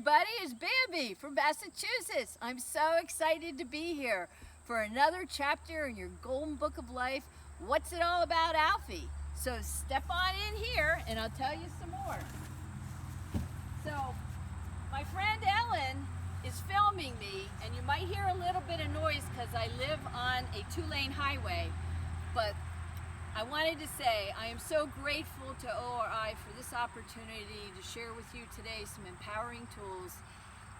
everybody, it's Bambi from Massachusetts. I'm so excited to be here for another chapter in your Golden Book of Life. What's it all about, Alfie? So step on in here and I'll tell you some more. So my friend Ellen is filming me, and you might hear a little bit of noise because I live on a 2-lane highway, but I wanted to say I am so grateful to ORI for this opportunity to share with you today some empowering tools,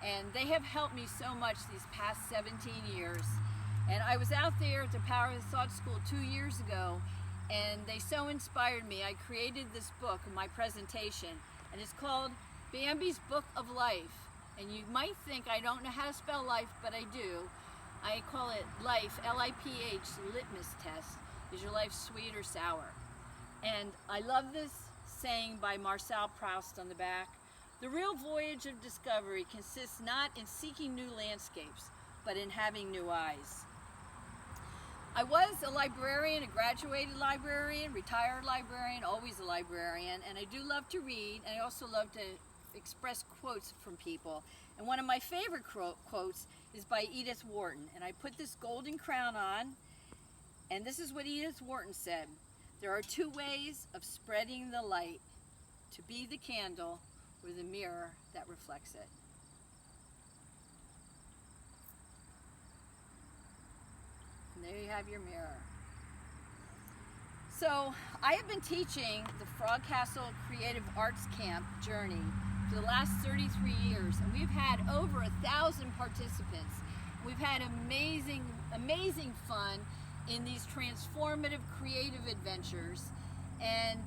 and they have helped me so much these past 17 years. And I was out there at the Power of the Thought School 2 years ago, and they so inspired me. I created this book in my presentation, and it's called Bambi's Book of Life. And you might think I don't know how to spell life, but I do. I call it LIPH, L-I-P-H, litmus test. Is your life sweet or sour? And I love this saying by Marcel Proust on the back. The real voyage of discovery consists not in seeking new landscapes, but in having new eyes. I was a librarian, a graduated librarian, retired librarian, always a librarian, and I do love to read, and I also love to express quotes from people. And one of my favorite quotes is by Edith Wharton, and I put this golden crown on, and this is what Edith Wharton said: there are 2 ways of spreading the light, to be the candle or the mirror that reflects it. And there you have your mirror. So I have been teaching the Frog Castle Creative Arts Camp journey for the last 33 years, and we've had over 1,000 participants. We've had amazing fun in these transformative creative adventures, and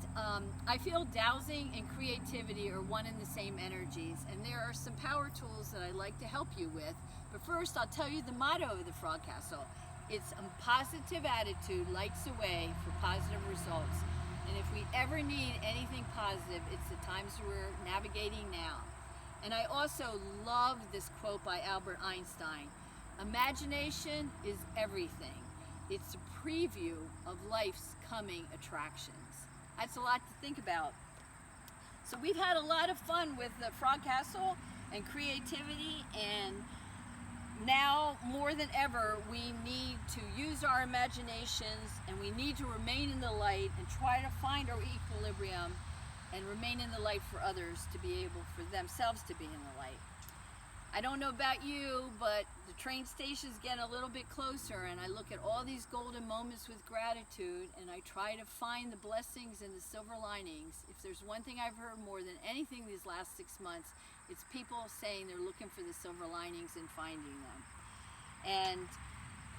I feel dowsing and creativity are one and the same energies, and there are some power tools that I'd like to help you with. But first, I'll tell you the motto of the Frog Castle. It's a positive attitude lights the way for positive results. And if we ever need anything positive, it's the times we're navigating now. And I also love this quote by Albert Einstein: imagination is everything. It's a preview of life's coming attractions. That's a lot to think about. So we've had a lot of fun with the Frog Castle and creativity, and now more than ever we need to use our imaginations, and we need to remain in the light and try to find our equilibrium and remain in the light for others to be able for themselves to be in the light. I don't know about you, but the train station's getting a little bit closer, and I look at all these golden moments with gratitude, and I try to find the blessings and the silver linings. If there's one thing I've heard more than anything these last 6 months, it's people saying they're looking for the silver linings and finding them. And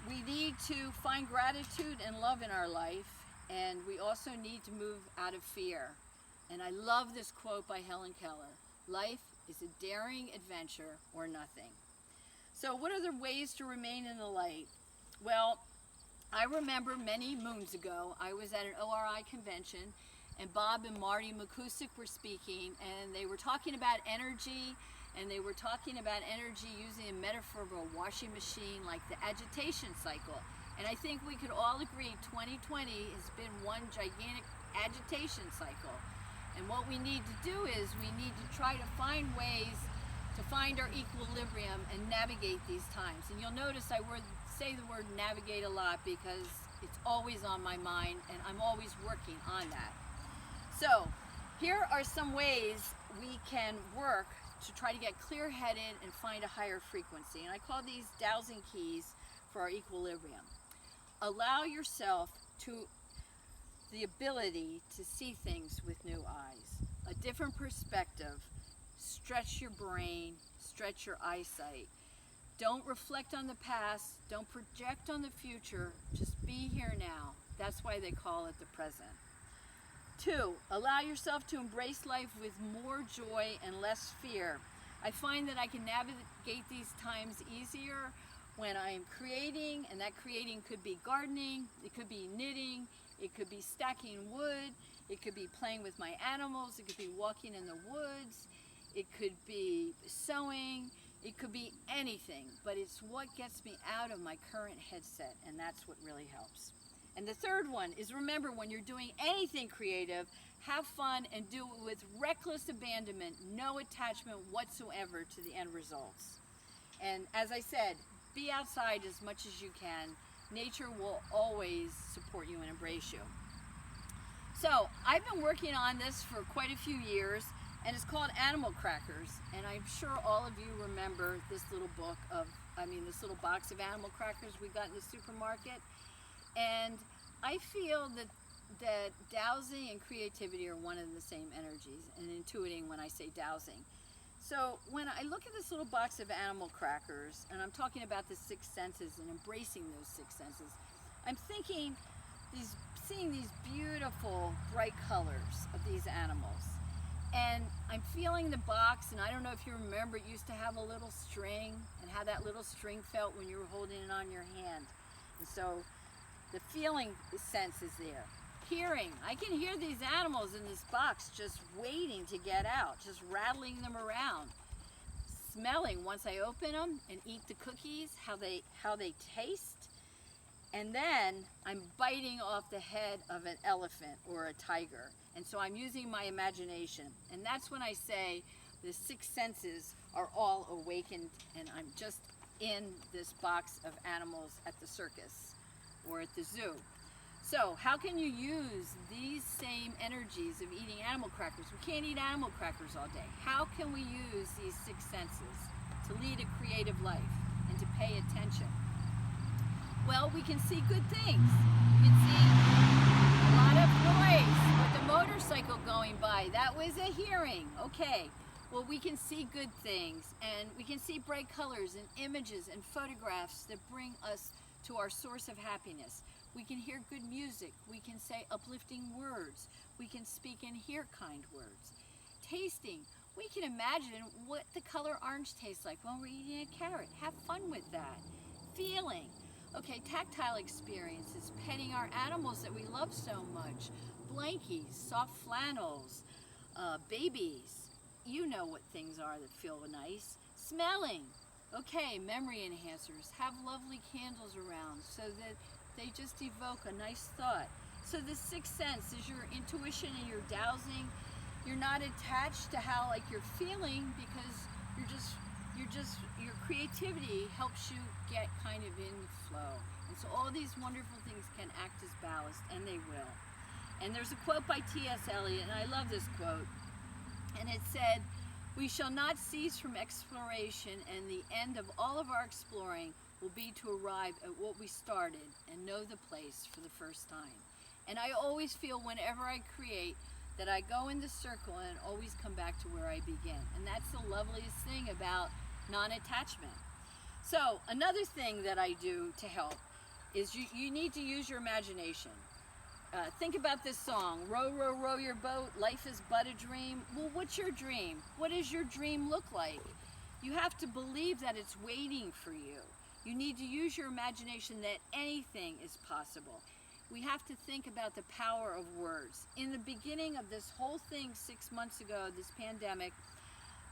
we need to find gratitude and love in our life, and we also need to move out of fear. And I love this quote by Helen Keller: life is a daring adventure or nothing. So what are the ways to remain in the light? Well, I remember many moons ago, I was at an ORI convention, and Bob and Marty McCusick were speaking, and they were talking about energy, and they were talking about energy using a metaphor of a washing machine, like the agitation cycle. And I think we could all agree 2020 has been one gigantic agitation cycle. And what we need to do is we need to try to find ways to find our equilibrium and navigate these times. And you'll notice I say the word navigate a lot because it's always on my mind, and I'm always working on that. So here are some ways we can work to try to get clear-headed and find a higher frequency. And I call these dowsing keys for our equilibrium. Allow yourself to the ability to see things with new eyes, a different perspective. Stretch your brain, stretch your eyesight. Don't reflect on the past, don't project on the future, just be here now. That's why they call it the present. 2, allow yourself to embrace life with more joy and less fear. I find that I can navigate these times easier when I'm creating, and that creating could be gardening, it could be knitting, it could be stacking wood, it could be playing with my animals, it could be walking in the woods, it could be sewing, it could be anything, but it's what gets me out of my current headset, and that's what really helps. And the third one is, remember, when you're doing anything creative, have fun, and do it with reckless abandonment, no attachment whatsoever to the end results. And as I said, be outside as much as you can. Nature will always support you and embrace you. So I've been working on this for quite a few years, and it's called Animal Crackers. And I'm sure all of you remember this little this little box of animal crackers we got in the supermarket. And I feel that dowsing and creativity are one and the same energies, and intuiting when I say dowsing. So when I look at this little box of animal crackers, and I'm talking about the six senses and embracing those six senses, I'm thinking seeing these beautiful bright colors of these animals. And I'm feeling the box, and I don't know if you remember, it used to have a little string, and how that little string felt when you were holding it on your hand. And so the feeling sense is there. Hearing, I can hear these animals in this box just waiting to get out, just rattling them around. Smelling, once I open them and eat the cookies, how they taste. And then I'm biting off the head of an elephant or a tiger. And so I'm using my imagination. And that's when I say the six senses are all awakened, and I'm just in this box of animals at the circus or at the zoo. So how can you use these same energies of eating animal crackers? We can't eat animal crackers all day. How can we use these six senses to lead a creative life and to pay attention? Well, we can see good things. We can see a lot of noise with the motorcycle going by. That was a hearing. Okay. Well, we can see good things, and we can see bright colors and images and photographs that bring us to our source of happiness. We can hear good music. We can say uplifting words. We can speak and hear kind words. Tasting. We can imagine what the color orange tastes like when we're eating a carrot. Have fun with that. Feeling. Okay, tactile experiences. Petting our animals that we love so much. Blankies, soft flannels, babies. You know what things are that feel nice. Smelling. Okay, memory enhancers. Have lovely candles around so that they just evoke a nice thought. So the sixth sense is your intuition and your dowsing. You're not attached to how you're feeling, because your creativity helps you get kind of in flow. And so all these wonderful things can act as ballast, and they will. And there's a quote by T.S. Eliot, and I love this quote. And it said, "We shall not cease from exploration, and the end of all of our exploring will be to arrive at what we started and know the place for the first time." And I always feel whenever I create that I go in the circle and always come back to where I begin. And that's the loveliest thing about non-attachment. So another thing that I do to help is you need to use your imagination. Think about this song, row, row, row your boat, life is but a dream. Well, what's your dream? What does your dream look like? You have to believe that it's waiting for you. You need to use your imagination that anything is possible. We have to think about the power of words. In the beginning of this whole thing 6 months ago, this pandemic,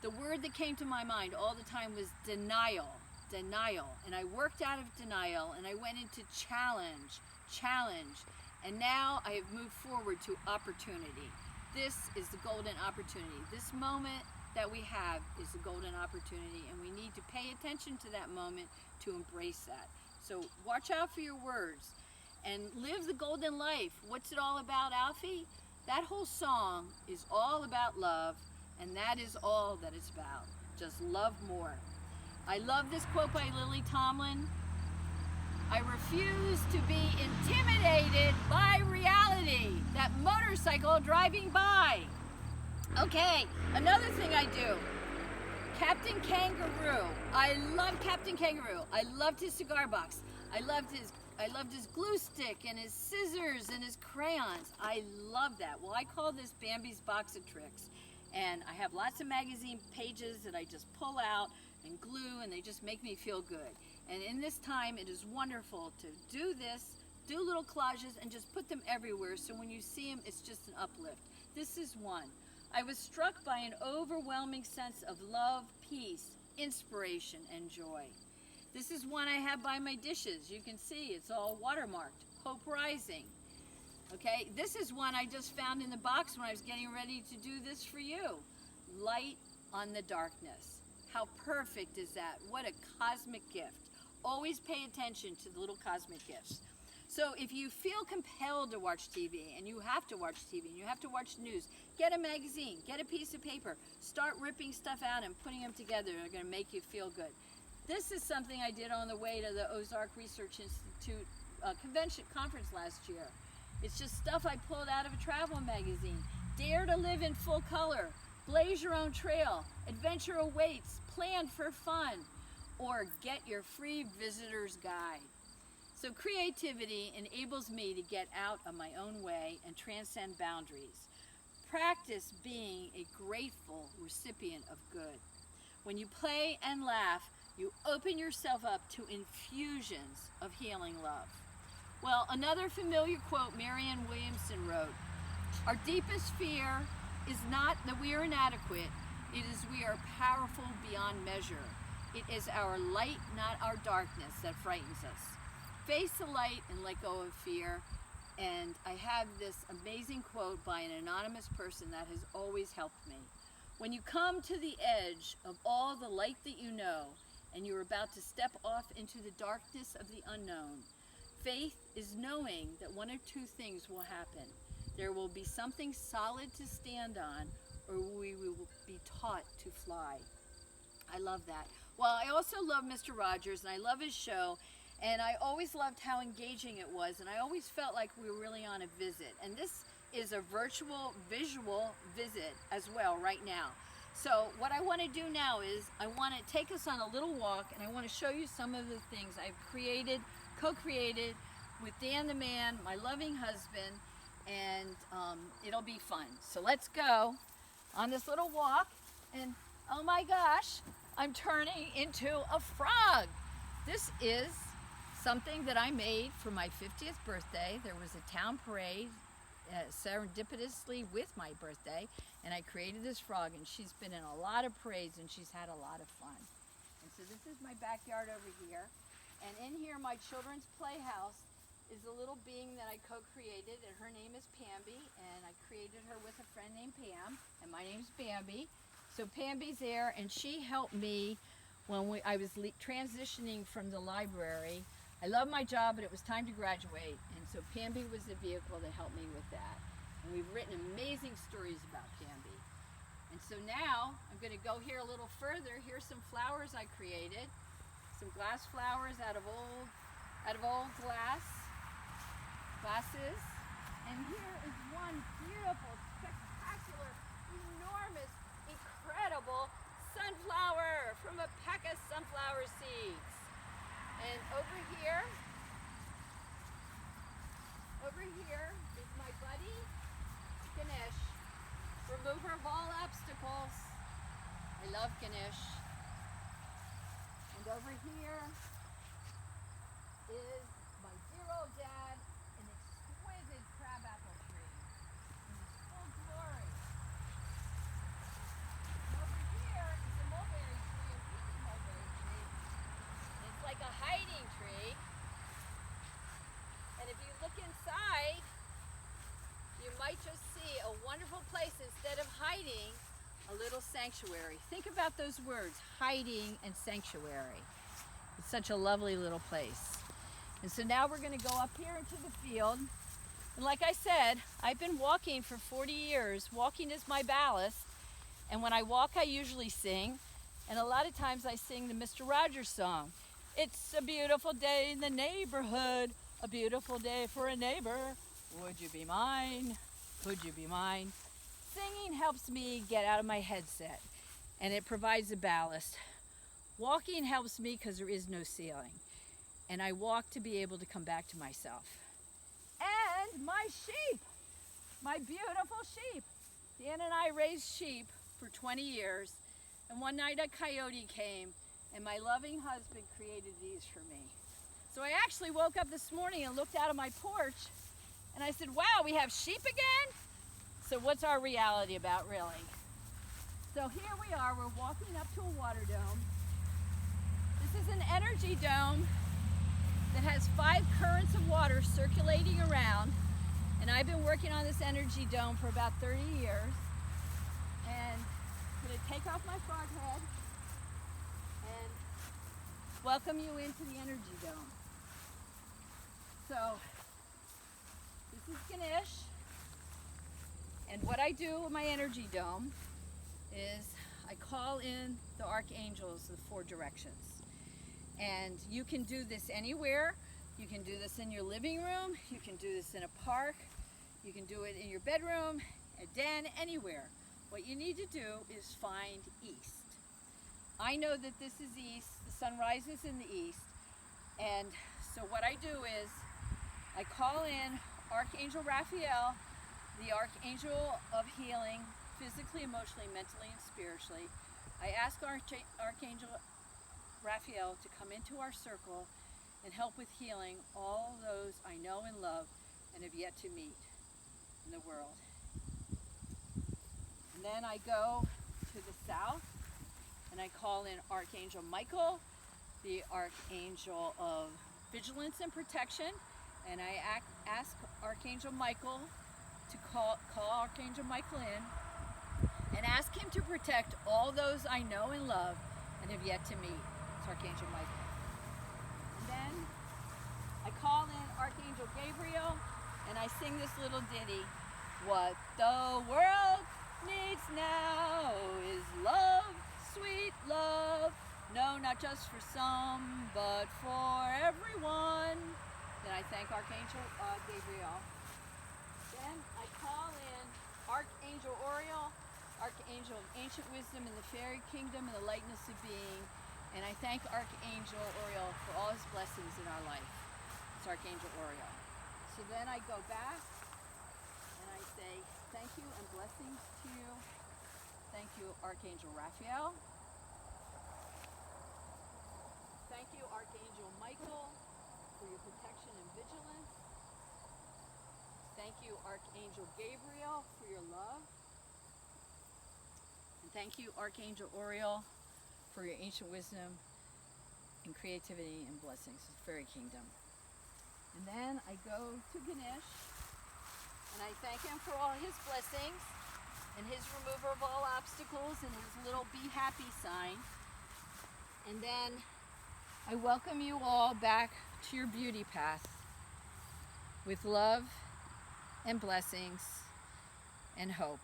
the word that came to my mind all the time was denial, denial. And I worked out of denial, and I went into challenge, challenge. And now I have moved forward to opportunity. This is the golden opportunity. This moment that we have is the golden opportunity, and we need to pay attention to that moment to embrace that. So watch out for your words and live the golden life. What's it all about, Alfie? That whole song is all about love, and that is all that it's about. Just love more. I love this quote by Lily Tomlin. "I refuse to be intimidated by reality." That motorcycle driving by. Okay, another thing I do. Captain Kangaroo. I love Captain Kangaroo. I loved his cigar box. I loved his glue stick and his scissors and his crayons. I love that. Well, I call this Bambi's Box of Tricks. And I have lots of magazine pages that I just pull out and glue, and they just make me feel good. And in this time, it is wonderful to do this, do little collages, and just put them everywhere. So when you see them, it's just an uplift. This is one. I was struck by an overwhelming sense of love, peace, inspiration, and joy. This is one I have by my dishes. You can see it's all watermarked. Hope Rising. Okay, this is one I just found in the box when I was getting ready to do this for you. Light on the darkness. How perfect is that? What a cosmic gift. Always pay attention to the little cosmic gifts. So if you feel compelled to watch TV, and you have to watch TV, and you have to watch news, get a magazine, get a piece of paper, start ripping stuff out and putting them together. They're going to make you feel good. This is something I did on the way to the Ozark Research Institute conference last year. It's just stuff I pulled out of a travel magazine. Dare to live in full color. Blaze your own trail. Adventure awaits. Plan for fun. Or get your free visitor's guide. So creativity enables me to get out of my own way and transcend boundaries. Practice being a grateful recipient of good. When you play and laugh, you open yourself up to infusions of healing love. Well, another familiar quote Marianne Williamson wrote, "Our deepest fear is not that we are inadequate, it is we are powerful beyond measure. It is our light, not our darkness, that frightens us." Face the light and let go of fear. And I have this amazing quote by an anonymous person that has always helped me. When you come to the edge of all the light that you know, and you're about to step off into the darkness of the unknown, faith is knowing that one or two things will happen. There will be something solid to stand on, or we will be taught to fly. I love that. Well, I also love Mr. Rogers, and I love his show, and I always loved how engaging it was, and I always felt like we were really on a visit. And this is a virtual visual visit as well right now. So what I want to do now is I want to take us on a little walk, and I want to show you some of the things I've created, co-created with Dan the man, my loving husband, and it'll be fun. So let's go on this little walk, and oh my gosh, I'm turning into a frog. This is something that I made for my 50th birthday. There was a town parade serendipitously with my birthday, and I created this frog, and she's been in a lot of parades, and she's had a lot of fun. And so this is my backyard over here, and in here my children's playhouse is a little being that I co-created, and her name is Bambi, and I created her with a friend named Pam, and my name's Bambi. So Bambi's there, and she helped me when I was transitioning from the library. I love my job, but it was time to graduate, and so Bambi was the vehicle to help me with that. And we've written amazing stories about Bambi. And so now I'm going to go here a little further. Here's some flowers I created, some glass flowers out of old glasses. And here is one beautiful, spectacular, enormous, incredible sunflower from a peck of sunflower seeds. And over here is my buddy, Ganesh, remover of all obstacles. I love Ganesh. And over here is my dear old dad, an exquisite crabapple tree in its full glory. And over here is a mulberry tree, a weeping mulberry tree. It's like a hiding tree, and if you look inside, you might just see a wonderful place. Instead of hiding, a little sanctuary. Think about those words, hiding and sanctuary. It's such a lovely little place. And so now we're going to go up here into the field, and like I said, I've been walking for 40 years. Walking is my ballast, and when I walk I usually sing, and a lot of times I sing the Mr. Rogers song. It's a beautiful day in the neighborhood, a beautiful day for a neighbor. Would you be mine? Could you be mine? Singing helps me get out of my headset, and it provides a ballast. Walking helps me because there is no ceiling, and I walk to be able to come back to myself. And my sheep, my beautiful sheep. Dan and I raised sheep for 20 years, and one night a coyote came, and my loving husband created these for me. So I actually woke up this morning and looked out of my porch, and I said, wow, we have sheep again? So what's our reality about, really? So here we are, we're walking up to a water dome. This is an energy dome that has 5 currents of water circulating around, and And I've been working on this energy dome for about 30 years. And I'm going to take off my frog head and welcome you into the energy dome. So, this is Ganesh. And what I do with my energy dome is I call in the archangels, the 4 directions. And you can do this anywhere. You can do this in your living room. You can do this in a park. You can do it in your bedroom, a den, anywhere. What you need to do is find east. I know that this is east. The sun rises in the east. And so what I do is I call in Archangel Raphael, the Archangel of healing, physically, emotionally, mentally, and spiritually. I ask Archangel Raphael to come into our circle and help with healing all those I know and love and have yet to meet in the world. And then I go to the south and I call in Archangel Michael, the Archangel of vigilance and protection, and I ask Archangel Michael to call Archangel Michael in and ask him to protect all those I know and love and have yet to meet. It's Archangel Michael. And then I call in Archangel Gabriel and I sing this little ditty. What the world needs now is love, sweet love. No, not just for some, but for everyone. Then I thank Archangel Gabriel. Then I call in Archangel Oriel, Archangel of ancient wisdom in the fairy kingdom and the lightness of being. And I thank Archangel Oriel for all his blessings in our life. It's Archangel Oriel. So then I go back and I say thank you and blessings to you. Thank you, Archangel Raphael. Thank you, Archangel Michael, for your protection and vigilance. Thank you, Archangel Gabriel, for your love. And thank you, Archangel Oriel, for your ancient wisdom and creativity and blessings. It's fairy kingdom. And then I go to Ganesh and I thank him for all his blessings and his remover of all obstacles and his little be happy sign. And then I welcome you all back to your beauty path with love and blessings and hope.